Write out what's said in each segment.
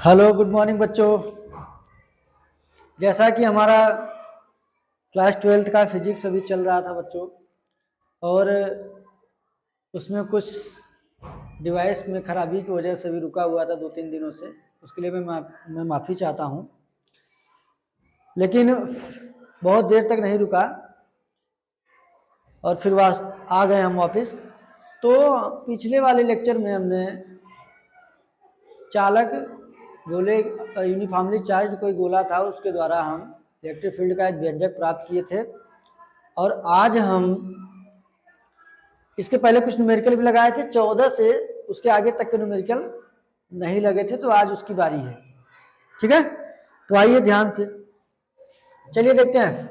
Hello good morning बच्चों। जैसा कि हमारा क्लास 12th का फिजिक्स अभी चल रहा था बच्चों, और उसमें कुछ डिवाइस में ख़राबी की वजह से भी रुका हुआ था 2-3 दिनों से। उसके लिए मैं माफ़ी चाहता हूँ, लेकिन बहुत देर तक नहीं रुका और फिर आ गए हम वापस। तो पिछले वाले लेक्चर में हमने चालक गोले यूनिफॉर्मली चार्ज कोई गोला था, उसके द्वारा हम इलेक्ट्रिक फील्ड का एक व्यंजक प्राप्त किए थे। और आज हम इसके पहले कुछ न्यूमेरिकल भी लगाए थे, 14 से उसके आगे तक के न्यूमेरिकल नहीं लगे थे, तो आज उसकी बारी है। ठीक है, तो आइए ध्यान से चलिए देखते हैं।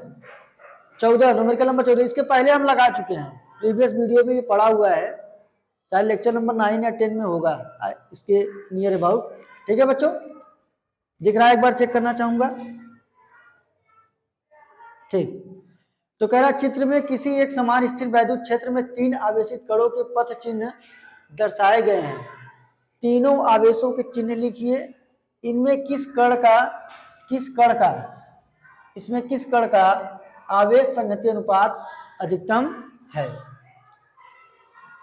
14 न्यूमेरिकल नंबर 14 इसके पहले हम लगा चुके हैं, प्रीवियस वीडियो में ये पढ़ा हुआ है, शायद लेक्चर नंबर 9 या 10 में होगा इसके नियर अबाउट। ठीक है बच्चों, दिख रहा है? एक बार चेक करना चाहूंगा। ठीक, तो कह रहा चित्र में किसी एक समान स्थिर वैद्युत क्षेत्र में 3 आवेशित कणों के पथ चिन्ह दर्शाए गए हैं। तीनों आवेशों के चिन्ह लिखिए। इनमें किस कण का इसमें किस कण का आवेश संगति अनुपात अधिकतम है?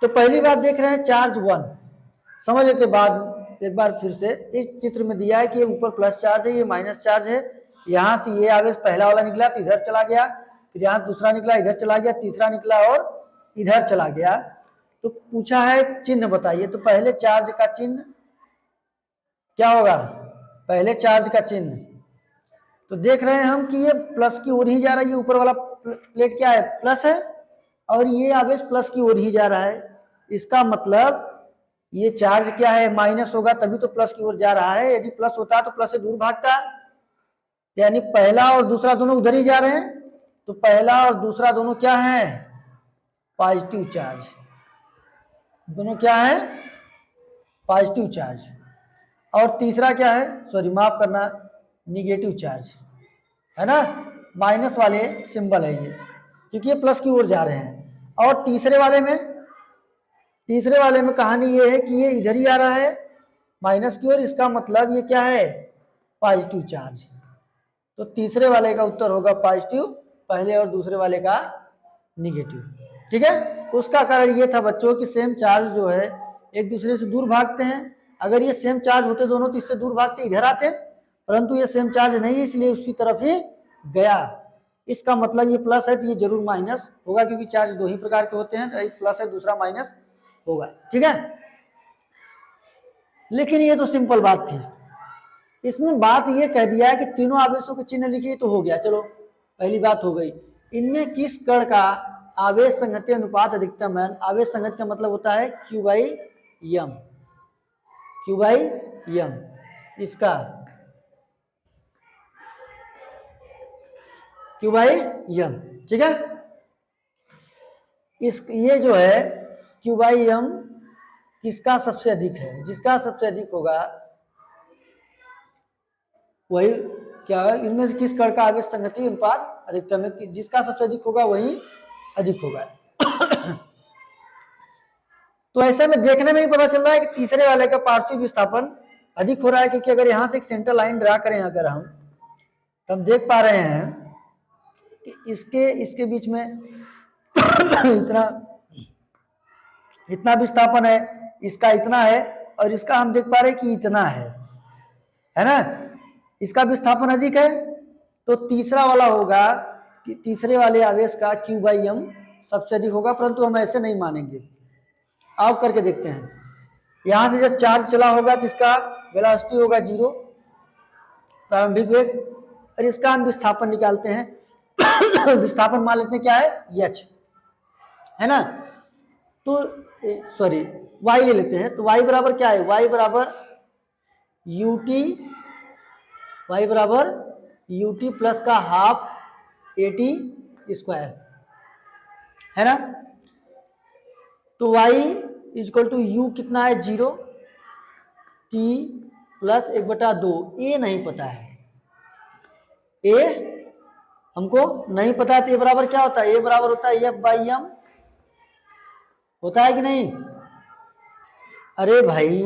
तो पहली बात देख रहे हैं चार्ज 1, समझ लेते बाद एक बार फिर से। इस चित्र में दिया है कि ये ऊपर प्लस चार्ज है, ये माइनस चार्ज है। यहाँ से ये आवेश पहला वाला निकला तो इधर चला गया, फिर यहाँ दूसरा निकला इधर चला गया, तीसरा निकला और इधर चला गया। तो पूछा है चिन्ह बताइए, तो पहले चार्ज का चिन्ह क्या होगा? पहले चार्ज का चिन्ह तो देख रहे हैं हम कि ये प्लस की ओर ही जा रहा है। ये ऊपर वाला प्लेट क्या है? प्लस है, और ये आवेश प्लस की ओर ही जा रहा है। इसका मतलब ये चार्ज क्या है? माइनस होगा तभी तो प्लस की ओर जा रहा है। यदि प्लस होता तो प्लस से दूर भागता, यानी पहला और दूसरा दोनों उधर ही जा रहे हैं। तो पहला और दूसरा दोनों क्या है? Positive charge. दोनों क्या है? Positive charge. और तीसरा क्या है? सॉरी माफ करना, निगेटिव चार्ज है ना, माइनस वाले सिंबल है ये, क्योंकि ये प्लस की ओर जा रहे हैं। और तीसरे वाले में कहानी ये है कि ये इधर ही आ रहा है माइनस की ओर। इसका मतलब ये क्या है? Positive charge. तो तीसरे वाले का उत्तर होगा पॉजिटिव, पहले और दूसरे वाले का निगेटिव। ठीक है, उसका कारण ये था बच्चों कि सेम चार्ज जो है एक दूसरे से दूर भागते हैं। अगर ये सेम चार्ज होते दोनों तो इससे दूर भागते इधर आते, परंतु ये सेम चार्ज नहीं है, इसलिए उसकी तरफ ही गया। इसका मतलब ये प्लस है तो ये जरूर माइनस होगा, क्योंकि चार्ज दो ही प्रकार के होते हैं, एक प्लस है दूसरा माइनस होगा। ठीक है, लेकिन ये तो सिंपल बात थी। इसमें बात ये कह दिया है कि तीनों आवेशों के चिन्ह लिखिए, तो हो गया। चलो पहली बात हो गई। इनमें किस कण का आवेश संगति अनुपात अधिकतम है? आवेश संगति का मतलब होता है Q/m। इसका Q/m, ठीक है। ये जो है Q/m किसका सबसे अधिक है? जिसका सबसे अधिक होगा वही क्या है? इनमें से किस कण का आवेश संगति अनुपात अधिकतम है? जिसका सबसे अधिक होगा वही अधिक होगा। तो ऐसे में देखने में ही पता चल रहा है कि तीसरे वाले का पार्श्विक विस्थापन अधिक हो रहा है, क्योंकि अगर यहां से एक सेंटर लाइन ड्रा करें अगर हम, तो हम देख पा रहे हैं कि इसके बीच में इतना विस्थापन है, इसका इतना है, और इसका हम देख पा रहे हैं कि इतना है ना। इसका विस्थापन अधिक है, तो तीसरा वाला होगा कि तीसरे वाले आवेश का Q/m सबसे अधिक होगा, परंतु हम ऐसे नहीं मानेंगे। आप करके देखते हैं। यहां से जब चार्ज चला होगा तो इसका वेलोसिटी होगा 0, प्रारंभिक वेग, और इसका हम विस्थापन निकालते हैं। विस्थापन मान लेते हैं क्या है? h है ना। तो सॉरी y ले लेते हैं, तो y बराबर क्या है? y बराबर ut प्लस का हाफ at² है ना। तो y इक्वल टू u कितना है? 0, t प्लस 1/2। a नहीं पता है, a हमको नहीं पता है, तो a बराबर क्या होता है? a बराबर होता है F/m, होता है कि नहीं? अरे भाई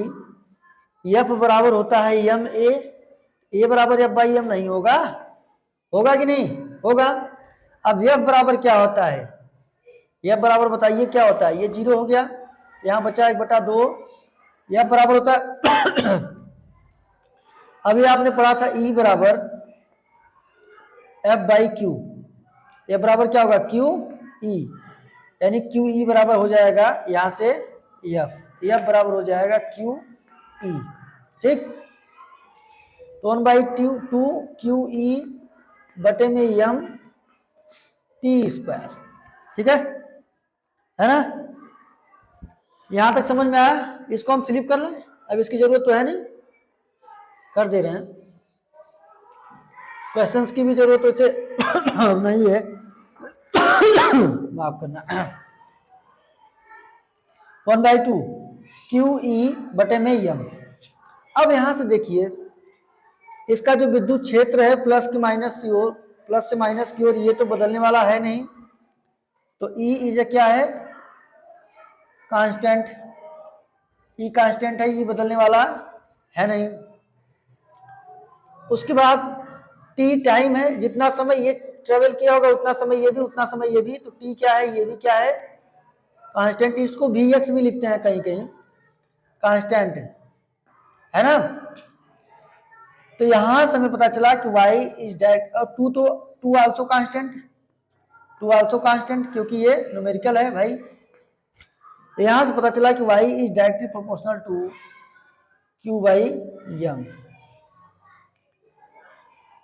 एफ बराबर होता है एम ए बराबर एफ बाई एम नहीं होगा, होगा कि नहीं होगा। अब एफ बराबर क्या होता है, एफ बराबर बताइए क्या होता है, ये 0 हो गया, यहाँ बचा 1/2, एफ बराबर होता है अभी आपने पढ़ा था ई बराबर एफ बाई क्यू, एफ बराबर क्या होगा क्यू ई, यानी क्यू ई बराबर हो जाएगा यहाँ से एफ बराबर हो जाएगा क्यू ई, ठीक। तो 1/2 क्यू ई बटे में एम टी स्क्वायर, ठीक है ना। यहां तक समझ में आया, इसको हम स्लिप कर लें, अब इसकी जरूरत तो है नहीं, कर दे रहे हैं, क्वेश्चंस की भी जरूरत वैसे नहीं है माफ करना। 1/2 क्यू ई बटे में एम। अब यहां से देखिए इसका जो विद्युत क्षेत्र है प्लस की माइनस की ओर, प्लस से माइनस की ओर, ये तो बदलने वाला है नहीं, तो ई इज क्या है कांस्टेंट, ई कांस्टेंट है, ये बदलने वाला है नहीं। उसके बाद टी टाइम है, जितना समय ये ट्रेवल किया होगा उतना समय ये भी, उतना समय ये भी, तो टी क्या है, ये भी क्या है कांस्टेंट, इसको वी एक्स भी लिखते हैं कहीं कहीं कांस्टेंट, है ना। तो यहां से हमें पता चला कि y इज डायरेक्ट, और टू आल्सो कांस्टेंट क्योंकि ये न्यूमेरिकल है भाई। तो यहां से पता चला कि y is directly proportional to q by m,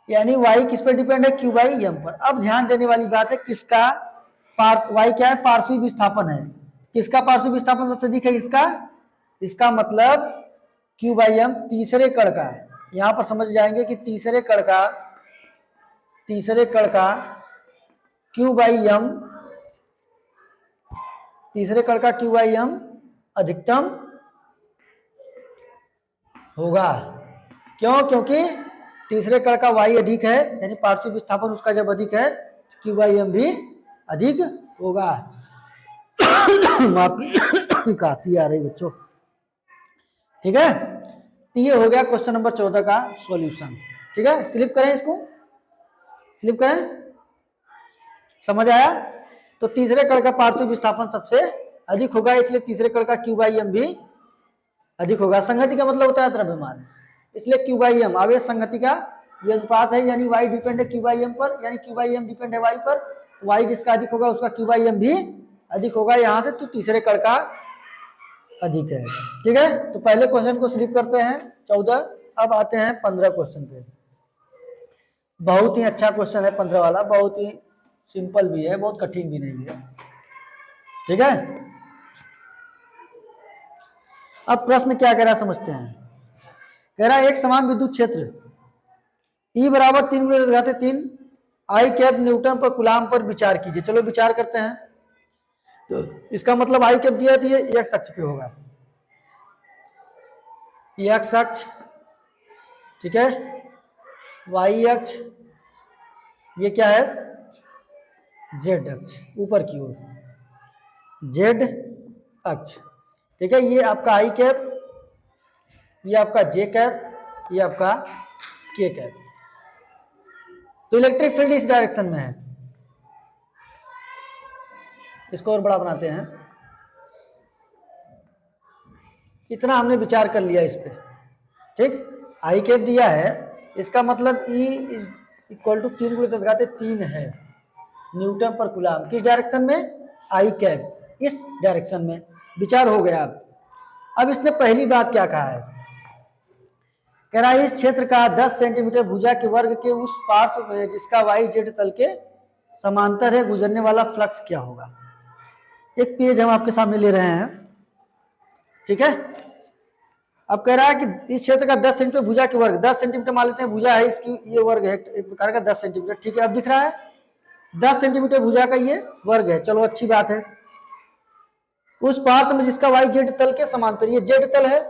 यानी y किस पर डिपेंड है q बाई एम पर। अब ध्यान देने वाली बात है किसका y क्या है पार्श्विक विस्थापन है, किसका पार्श्विक विस्थापन सबसे अधिक है, इसका मतलब q बाई एम तीसरे कण का है। यहां पर समझ जाएंगे कि तीसरे कण का q बाई एम, तीसरे कण का q बाई एम अधिकतम होगा, क्यों, क्योंकि तीसरे कण का y अधिक है, यानी पार्श्विक विस्थापन उसका जब अधिक है q बाई एम भी अधिक होगा। माफी काफी आ रही बच्चों, ठीक है। तो ये हो गया क्वेश्चन नंबर 14 का सॉल्यूशन, ठीक है। स्लिप करें, इसको स्लिप करें, समझ आया। तो तीसरे कण का पार्श्विक विस्थापन सबसे अधिक होगा, इसलिए तीसरे कण का q बाई एम भी अधिक होगा। संगति का मतलब होता है द्रव्यमान, इसलिए q बाई एम आवेश संगति का ये अनुपात है, यानी y डिपेंड है q बाई एम पर, यानी q बाई एम डिपेंड है y पर, y जिसका अधिक होगा उसका q बाई एम भी अधिक होगा। यहां से तो तीसरे कण का अधिक है, ठीक है। तो पहले क्वेश्चन को स्लिप करते हैं 14, अब आते हैं 15 क्वेश्चन पे। बहुत ही अच्छा क्वेश्चन है 15 वाला, बहुत ही सिंपल भी है, बहुत कठिन भी नहीं है, ठीक है। अब प्रश्न क्या कह रहा है समझते हैं। कह रहा है एक समान विद्युत क्षेत्र E बराबर 3 आई कैप न्यूटन पर कूलाम पर विचार कीजिए। चलो विचार करते हैं। तो इसका मतलब आई कैप दिया है, ये एक्स अक्ष पे होगा, ये एक्स अक्ष, ठीक है। वाई अक्ष ये क्या है जेड अक्ष, ऊपर की ओर जेड अक्ष, ठीक है। ये आपका आई कैप, ये आपका जे कैप, ये आपका के कैप। तो इलेक्ट्रिक फील्ड इस डायरेक्शन में है, इसको और बड़ा बनाते हैं। इतना हमने विचार कर लिया इस पे, ठीक। आई कैप दिया है, इसका मतलब E इज इक्वल टू 3 × 10⁻³ है न्यूटन पर कूलाम, किस डायरेक्शन में आई कैप, इस डायरेक्शन में। विचार हो गया। अब इसने पहली बात क्या कहा है, कह रहा है इस क्षेत्र का 10 सेंटीमीटर भुजा के वर्ग के उस पार्श्व में जिसका वाई जेड तल के समांतर है गुजरने वाला फ्लक्स क्या होगा। एक पेज हम आपके सामने ले रहे हैं, ठीक है। अब कह रहा है कि इस क्षेत्र का 10 सेंटीमीटर भुजा के वर्ग, 10 सेंटीमीटर मान लेते हैं भुजा है इसकी, ये वर्ग है एक प्रकार का 10 सेंटीमीटर, ठीक है। अब दिख रहा है 10 सेंटीमीटर भुजा का ये वर्ग है, चलो अच्छी बात है। उस पार्श्व में जिसका वाई जेड तल के समांतर, ये जेड तल है,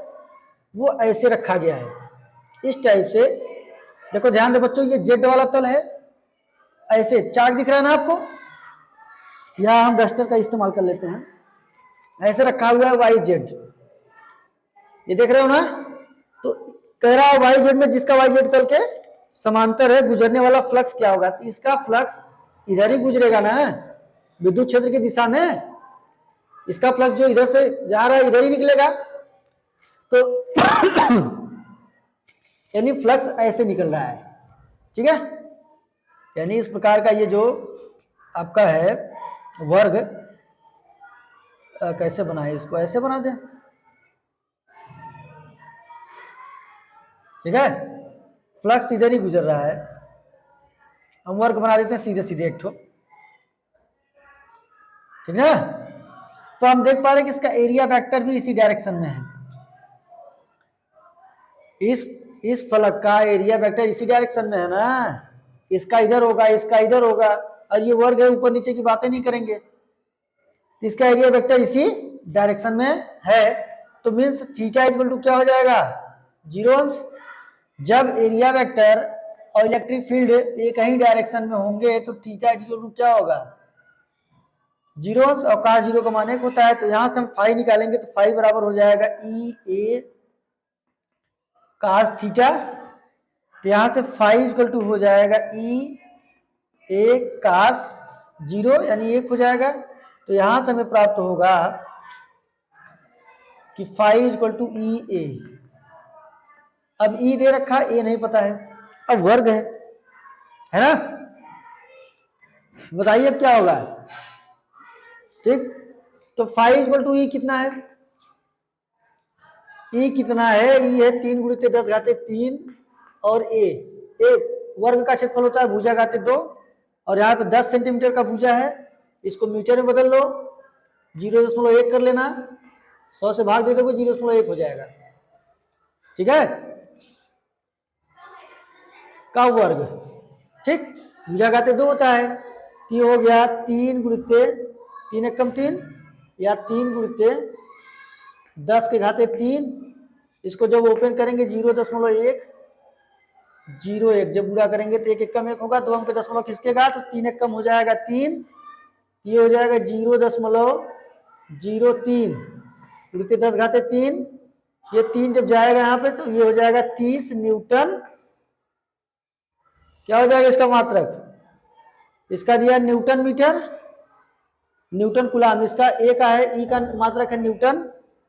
वो ऐसे रखा गया है इस टाइप से। देखो ध्यान दे बच्चों, ये जेड वाला तल है, ऐसे चार्ट दिख रहा है ना आपको, या हम डस्टर का इस्तेमाल कर लेते हैं, ऐसे रखा हुआ है वाई जेड, ये देख रहे हो ना, तो कह रहा है वाई जेड में जिसका वाई जेड तल के समांतर है गुजरने वाला फ्लक्स क्या होगा, तो इसका फ्लक्स इधर ही गुजरेगा ना, विद्युत क्षेत्र की दिशा में इसका फ्लक्स जो इधर से जा रहा है इधर ही निकलेगा। तो यानी फ्लक्स ऐसे निकल रहा है, ठीक है। यानी इस प्रकार का ये जो आपका है वर्ग, कैसे बनाए इसको, ऐसे बना दें, ठीक है। फ्लक्स इधर ही गुजर रहा है, हम वर्ग बना देते हैं सीधे सीधे एक ठो, ठीक है। तो हम देख पा रहे हैं कि इसका एरिया वेक्टर भी इसी डायरेक्शन में है, इस फलक का एरिया वेक्टर इसी डायरेक्शन में है ना, इसका इधर होगा, इसका इधर होगा, और ये वर्ग है, ऊपर नीचे की बातें नहीं करेंगे, इसका एरिया वेक्टर इसी डायरेक्शन में है। तो मीन्स थीटा इक्वल टू क्या हो जाएगा, 0 अंश। जब एरिया वेक्टर और इलेक्ट्रिक फील्ड एक ही डायरेक्शन में होंगे तो थीटा इक्वल टू क्या होगा, 0 अंश, और cos 0 का मान 1 होता है। तो यहां से हम फाई निकालेंगे, तो फाई बराबर हो जाएगा ई ए cos थीटा, तो यहां से फाई इक्वल टू हो जाएगा ई ए cos 0 यानी 1 हो जाएगा। तो यहां से हमें प्राप्त होगा कि फाई इक्वल टू ई ए। अब ई दे रखा, ए नहीं पता है, अब वर्ग है ना, बताइए अब क्या होगा, ठीक। तो फाई इक्वल टू ई कितना है, ई कितना है, ई है 3 गुणित 10 घाते 3 और ए वर्ग का क्षेत्रफल होता है भुजा घाते 2, और यहाँ पे 10 सेंटीमीटर का भुजा है, इसको मीटर में बदल लो, 0.1 कर लेना, 100 से भाग दे दोगे 0.1 हो जाएगा, ठीक है, का वर्ग, ठीक। भुजा घाते 2 होता है, ये हो गया 3 गुणित 3 एकम 3 या 3 गुणित 10 के घाते 3, इसको जब ओपन करेंगे 0.1 जब पूरा करेंगे तो 1 एकम 1 होगा, 2 अंक दशमलव खिसकेगा तो 3 एकम हो जाएगा 3, ये हो जाएगा 0.03 गुणित 10 घाते 3, ये 3 जब जाएगा यहाँ पे तो ये हो जाएगा 30 न्यूटन, क्या हो जाएगा इसका मात्रक, इसका दिया न्यूटन मीटर, न्यूटन कुलाम, इसका ए का है, ई का मात्रक है न्यूटन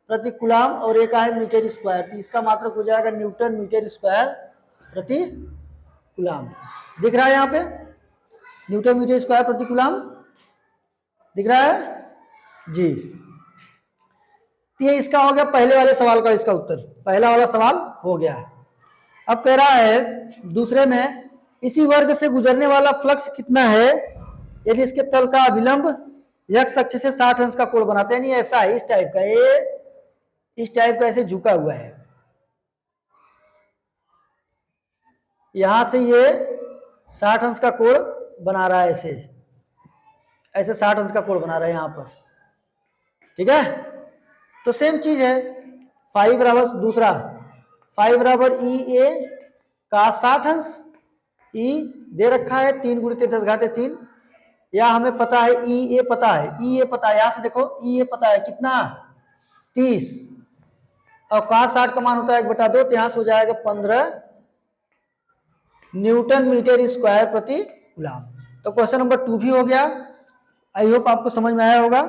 प्रति कुलाम, और ए का है मीटर स्क्वायर, तो इसका मात्रक हो जाएगा न्यूटन मीटर स्क्वायर प्रति कुलाम। दिख रहा है यहाँ पे न्यूटन मीटर स्क्वायर प्रति कुलाम दिख रहा है जी। ये इसका हो गया पहले वाले सवाल का, इसका उत्तर पहला वाला सवाल हो गया। अब कह रहा है दूसरे में, इसी वर्ग से गुजरने वाला फ्लक्स कितना है यदि इसके तल का अभिलंब x अक्ष से 60 अंश का कोण बनाते हैं, नहीं ऐसा है, इस टाइप का, ये इस टाइप का ऐसे झुका हुआ है, यहां से ये 60 अंश का कोण बना रहा है, ऐसे 60 अंश का कोण बना रहा है यहां पर, ठीक है। तो सेम चीज है, फाई बराबर दूसरा, फाई बराबर ई ए का 60 अंश, ई दे रखा है 3 गुणित 10 घाते 3, या हमें पता है ई ए पता है, ई ए पता है, यहां से देखो ई ए पता है कितना 30, और cos 60 का मान होता है 1/2, तो यहां से हो जाएगा 15 न्यूटन मीटर स्क्वायर प्रति कूलम। तो क्वेश्चन नंबर 2 भी हो गया, आई होप आपको समझ में आया होगा।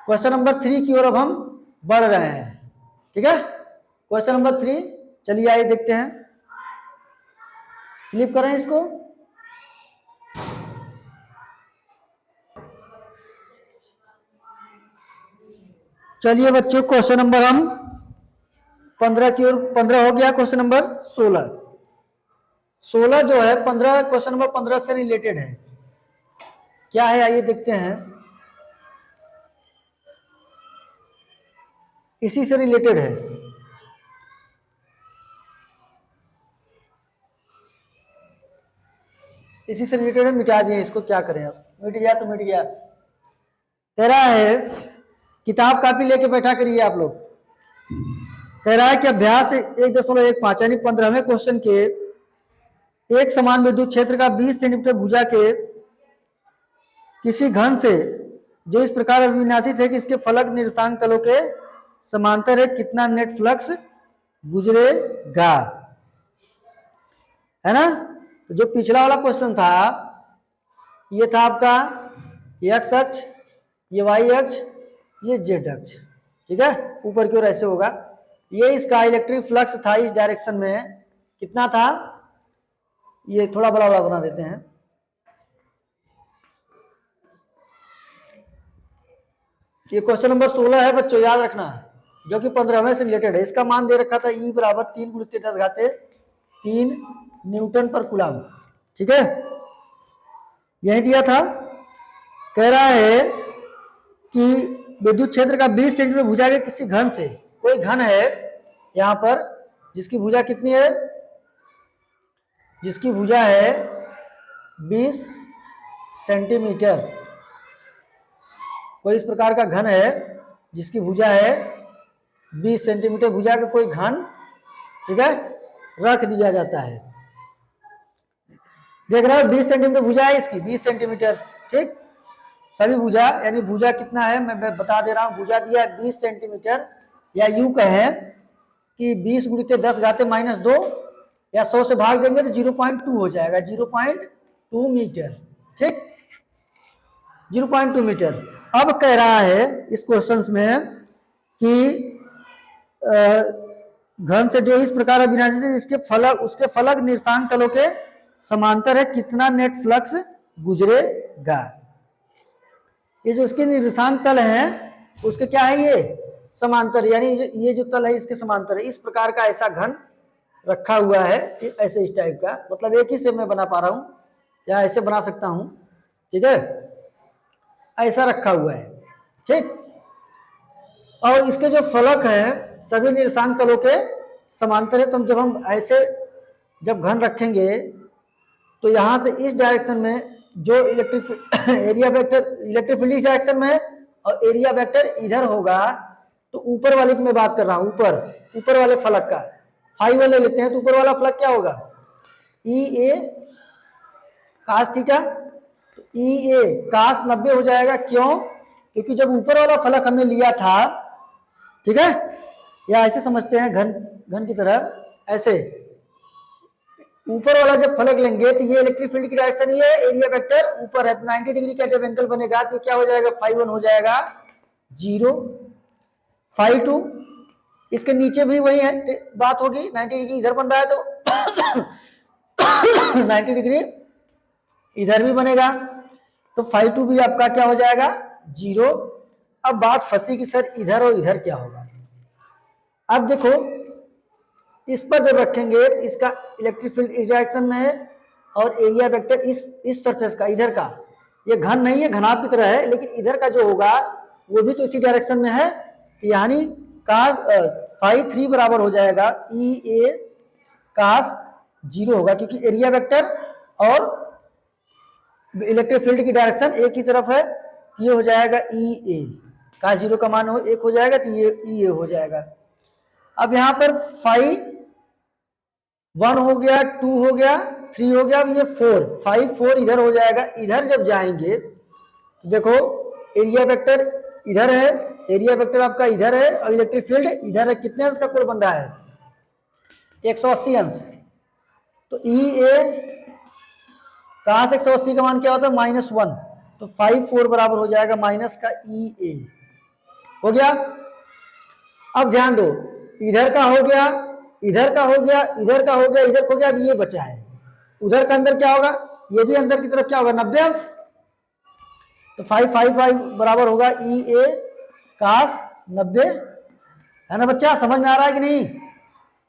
क्वेश्चन नंबर 3 की ओर अब हम बढ़ रहे हैं, ठीक है। क्वेश्चन नंबर 3, चलिए आइए देखते हैं, फ्लिप करें इसको, चलिए बच्चों क्वेश्चन नंबर हम 15 की ओर, 15 हो गया, क्वेश्चन नंबर 16 जो है 15, क्वेश्चन नंबर 15 से रिलेटेड है, क्या है आइए देखते हैं, इसी से रिलेटेड है। इसी से रिलेटेड है, मिटा दिए इसको, क्या करें अब, मिट गया तो मिट गया। कह रहा है किताब कापी लेके बैठा करिए आप लोग। कह रहा है कि अभ्यास 1.15 यानी 15वें क्वेश्चन के एक समान विद्युत क्षेत्र का 20 सेंटीमीटर भुजा के किसी घन से जो इस प्रकार अविनाशित है कि इसके फलक निर्देशांक तलों के समांतर है, कितना नेट फ्लक्स गुजरेगा, है ना। तो जो पिछला वाला क्वेश्चन था ये था आपका एक्स अक्ष, ये वाई अक्ष, ये जेड अक्ष, ठीक है, ऊपर की ओर ऐसे होगा। ये इसका इलेक्ट्रिक फ्लक्स था इस डायरेक्शन में, कितना था, ये थोड़ा बड़ा बड़ा बना देते हैं, ये क्वेश्चन नंबर 16 है बच्चों, याद रखना, जो कि 15वें से रिलेटेड है। इसका मान दे रखा था E बराबर 3 × 10⁻³ न्यूटन पर कूलम, ठीक है, यही दिया था। कह रहा है कि विद्युत क्षेत्र का 20 सेंटीमीटर भुजा के किसी घन से, कोई घन है यहां पर जिसकी भुजा कितनी है, जिसकी भुजा है 20 सेंटीमीटर, कोई इस प्रकार का घन है जिसकी भुजा है 20 सेंटीमीटर, भुजा का कोई घन, ठीक है, रख दिया जाता है। देख रहे हो 20 सेंटीमीटर भुजा है इसकी, 20 सेंटीमीटर, ठीक, सभी भुजा, यानी भुजा कितना है मैं बता दे रहा हूं, भुजा दिया है 20 सेंटीमीटर, या यूं कहें कि 20 × 10⁻² या 100 से भाग देंगे तो 0.2 हो जाएगा, 0.2 मीटर, ठीक, 0.2 मीटर। अब कह रहा है इस क्वेश्चन में कि घन से जो इस प्रकार अविनाशी है, इसके फलक, उसके फलक निर्देशांक तलों के समांतर है, कितना नेट फ्लक्स गुजरेगा। ये जो इसके निर्देशांक तल हैं उसके क्या है, ये समांतर, यानी ये जो तल है इसके समांतर है। इस प्रकार का ऐसा घन रखा हुआ है, ऐसे इस टाइप का, मतलब एक ही से मैं बना पा रहा हूं, या ऐसे बना सकता हूं, ठीक है, ऐसा रखा हुआ है, ठीक, और इसके जो फलक हैं सभी निर्देशांक तलों के समांतर है। तो जब हम ऐसे जब घन रखेंगे तो यहां से इस डायरेक्शन में जो electric area vector, electric field इस डायरेक्शन में है और एरिया वेक्टर इधर होगा, तो ऊपर वाले की मैं बात कर रहा हूं, ऊपर वाले फलक का फाई वाले लेते हैं, तो ऊपर वाला फलक क्या होगा, ई ए कास थीटा, तो ई ए कास 90 हो जाएगा, क्यों, क्योंकि जब ऊपर वाला फलक हमने लिया था, ठीक है, या ऐसे समझते हैं घन की तरह, ऐसे ऊपर वाला जब फलक लेंगे तो ये इलेक्ट्रिक फील्ड की डायरेक्शन, ये एरिया वेक्टर ऊपर है, 90 डिग्री का जब एंगल बनेगा तो क्या हो जाएगा, φ1 हो जाएगा 0, φ2 इसके नीचे भी वही है बात होगी, 90 डिग्री इधर बन रहा है तो 90 डिग्री इधर भी बनेगा, तो φ2 भी आपका क्या हो जाएगा 0। अब बात फंसी कि सर इधर और इधर क्या होगा। अब देखो इस पर जब रखेंगे इसका इलेक्ट्रिक फील्ड इस डायरेक्शन में है और एरिया वेक्टर इस सरफेस का, इधर का, ये घन नहीं है, घनाभ की तरह है, लेकिन इधर का जो होगा वो भी तो इसी डायरेक्शन में है, यानी कास φ3 बराबर हो जाएगा ई ए कास 0 होगा, क्योंकि एरिया वेक्टर और इलेक्ट्रिक फील्ड की डायरेक्शन एक ही तरफ है, तो ये हो जाएगा ई ए कास 0 का मान 1 हो जाएगा, तो ये ई ए हो जाएगा। अब यहाँ पर φ1 हो गया, 2 हो गया, 3 हो गया, अब ये 4 इधर हो जाएगा। इधर जब जाएंगे देखो एरिया वेक्टर इधर है, एरिया वेक्टर आपका इधर है और इलेक्ट्रिक फील्ड इधर है, कितने अंश का कोण बन रहा है 180 अंश, तो ई ए काश 180 का मान क्या होता है -1, तो φ4 बराबर हो जाएगा माइनस का ई ए, हो गया। अब ध्यान दो इधर का हो गया, इधर का हो गया, इधर का हो गया, इधर हो गया, अब ये बचा है, उधर का अंदर क्या होगा, ये भी अंदर की तरफ क्या होगा 90 अंश, तो φ बराबर होगा ई ए कास 90, है ना बच्चा, समझ में आ रहा है कि नहीं,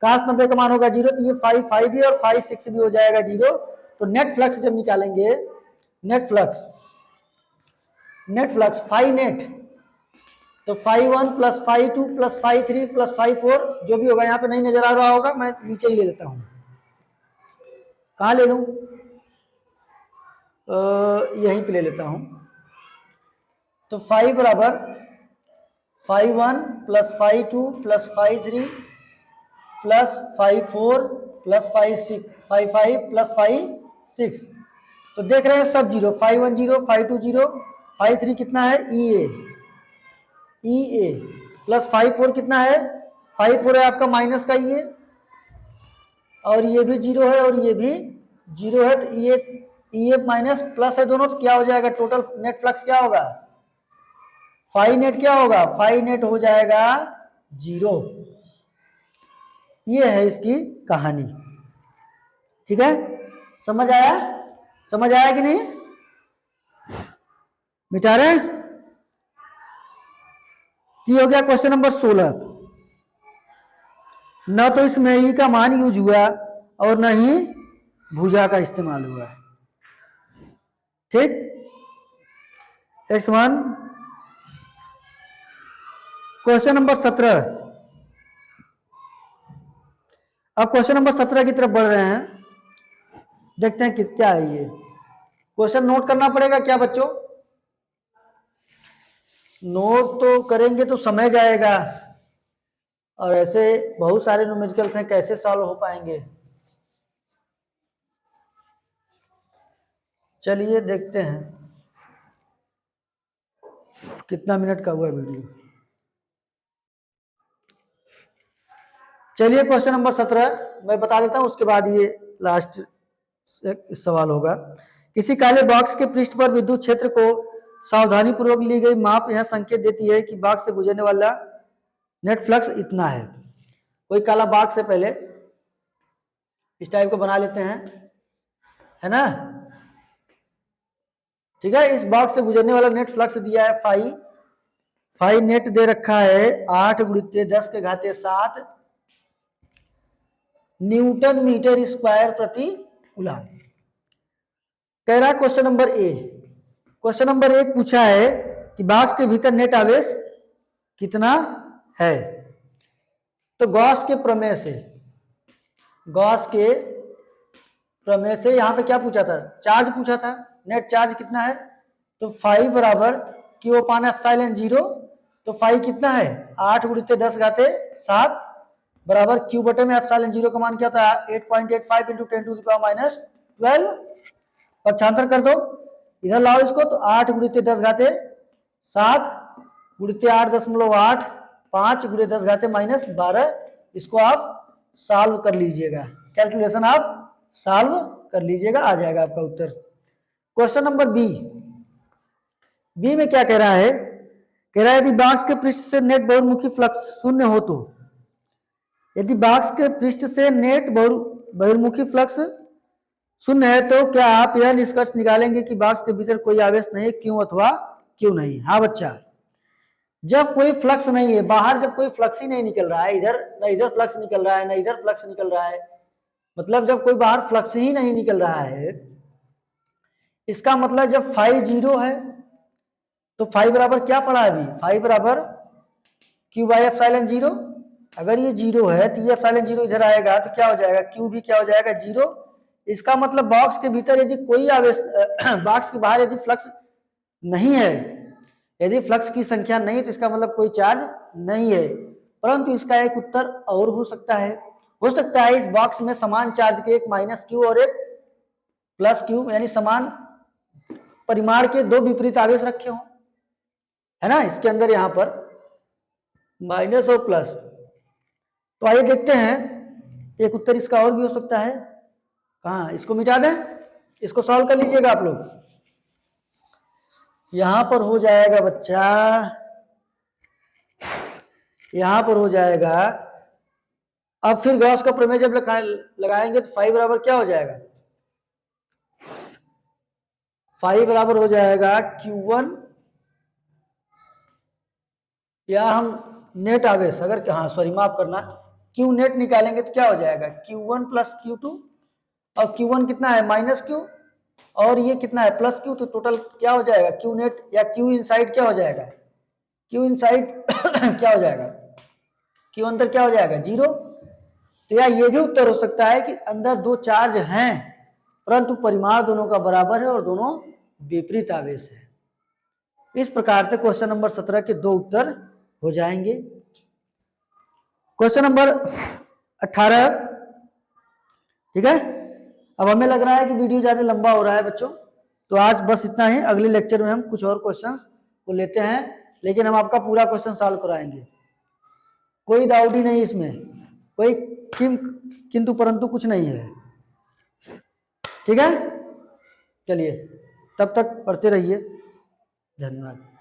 कास 90 का मान होगा 0, तो ये φ भी और φ6 भी हो जाएगा 0। तो नेट फ्लक्स जब निकालेंगे, नेट फ्लक्स φ नेट, तो φ1 प्लस φ2 प्लस φ3 प्लस φ4 जो भी होगा, यहाँ पे नहीं नजर आ रहा होगा, मैं नीचे ही ले लेता हूं, कहाँ ले लूं, यहीं पे ले लेता हूं, तो φ बराबर φ1 plus φ2 plus φ3 plus φ4 plus φ5 plus φ6, तो देख रहे हैं सब 0, φ1 0, φ2 0, φ3 कितना है ई ए प्लस φ4 कितना है 5 हो रहा है आपका माइनस का ये, और ये भी 0 है और ये भी 0 है, तो ये माइनस प्लस है दोनों, तो क्या हो जाएगा टोटल नेट फ्लक्स क्या होगा, फाई नेट क्या होगा, फाई नेट हो जाएगा 0। ये है इसकी कहानी। ठीक है, समझ आया, समझ आया कि नहीं, मिटा रहे। ये हो गया क्वेश्चन नंबर 16। न तो इसमें ई का मान यूज हुआ और न ही भुजा का इस्तेमाल हुआ है। ठीक, x1। Question number 17। अब क्वेश्चन नंबर 17 की तरफ बढ़ रहे हैं, देखते हैं क्या है ये क्वेश्चन। नोट करना पड़ेगा क्या बच्चों, नोट तो करेंगे तो समय जाएगा, और ऐसे बहुत सारे न्यूमेरिकल्स हैं, कैसे सॉल्व हो पाएंगे। चलिए देखते हैं कितना मिनट का हुआ वीडियो। चलिए क्वेश्चन नंबर 17 मैं बता देता हूं, उसके बाद ये लास्ट सवाल होगा। किसी काले बॉक्स के पृष्ठ पर विद्युत क्षेत्र को सावधानी पूर्वक ली गई माप यह संकेत देती है कि बॉक्स से गुजरने वाला नेट फ्लक्स इतना है। कोई काला बॉक्स से पहले इस टाइप को बना लेते हैं, है ना। ठीक है, इस बॉक्स से गुजरने वाला नेट फ्लक्स दिया है फाई नेट दे रखा है 8 × 10⁻7 न्यूटन मीटर स्क्वायर प्रति कूलम। कह रहा question number A, question number 1 पूछा है कि बॉक्स के भीतर नेट आवेश कितना है। तो गॉस के प्रमेय से यहां पे क्या पूछा था, चार्ज पूछा था, नेट चार्ज कितना है। तो फाई बराबर Q/ε0, तो फाई कितना है 8 × 10⁻7 बराबर Q बटे में ε0 का मान क्या था 8.85 × 10⁻12। पक्षांतर कर दो, इधर लाओ इसको, तो 8 × 10⁻7 × 8.8 5 × 10⁻12, इसको आप सॉल्व कर लीजिएगा, कैलकुलेशन आप सॉल्व कर लीजिएगा, आ जाएगा आपका उत्तर। क्वेश्चन नंबर बी में क्या कह रहा है, कह रहा है यदि बॉक्स के पृष्ठ से नेट बहिर्मुखी फ्लक्स शून्य हो तो, यदि बॉक्स के पृष्ठ से नेट बहिर्मुखी फ्लक्स शून्य है तो क्या आप यह निष्कर्ष निकालेंगे कि बॉक्स के भीतर कोई आवेश नहीं है, क्यों अथवा क्यों नहीं। हाँ बच्चा, जब कोई फ्लक्स नहीं है बाहर, जब कोई फ्लक्स ही नहीं निकल रहा है, इधर न इधर फ्लक्स निकल रहा है न इधर फ्लक्स निकल रहा है, मतलब जब कोई बाहर फ्लक्स ही नहीं निकल रहा है, इसका मतलब जब फाई 0 है तो फाई बराबर क्या पड़ा अभी, फाई बराबर Q/ε0। अगर ये 0 है तो ये ε0 इधर आएगा तो क्या हो जाएगा, Q भी क्या हो जाएगा 0। इसका मतलब बॉक्स के भीतर यदि कोई आवेश बॉक्स के बाहर यदि फ्लक्स नहीं है, यदि फ्लक्स की संख्या नहीं है, तो इसका मतलब कोई चार्ज नहीं है। परंतु इसका एक उत्तर और हो सकता है इस बॉक्स में समान चार्ज के एक -Q और एक +Q, यानी समान परिमाण के दो विपरीत आवेश रखे हों, है ना, इसके अंदर यहां पर माइनस और प्लस। तो आइए देखते हैं, एक उत्तर इसका और भी हो सकता है। कहाँ, इसको मिटा दें, इसको सॉल्व कर लीजिएगा आप लोग। यहां पर हो जाएगा बच्चा, यहां पर हो जाएगा। अब फिर गॉस का प्रमेय जब लगाएंगे तो फाई बराबर क्या हो जाएगा, फाई बराबर हो जाएगा Q1, या हम नेट आवेश अगर, हाँ सॉरी माफ करना, Q नेट निकालेंगे तो क्या हो जाएगा Q1 + Q2, और Q1 कितना है -Q और ये कितना है +Q, तो टोटल क्या हो जाएगा Q नेट या Q इनसाइड क्या हो जाएगा, Q इनसाइड क्या हो जाएगा, Q अंदर क्या हो जाएगा 0। तो या ये भी उत्तर हो सकता है कि अंदर दो चार्ज हैं परंतु परिमाण दोनों का बराबर है और दोनों विपरीत आवेश है। इस प्रकार से क्वेश्चन नंबर 17 के दो उत्तर हो जाएंगे। क्वेश्चन नंबर 18, ठीक है। अब हमें लग रहा है कि वीडियो ज्यादा लंबा हो रहा है बच्चों, तो आज बस इतना ही। अगले लेक्चर में हम कुछ और क्वेश्चंस को लेते हैं, लेकिन हम आपका पूरा क्वेश्चन सॉल्व कराएंगे। कोई डाउट ही नहीं इसमें, कोई किम किंतु परंतु कुछ नहीं है। ठीक है, चलिए तब तक पढ़ते रहिए, धन्यवाद।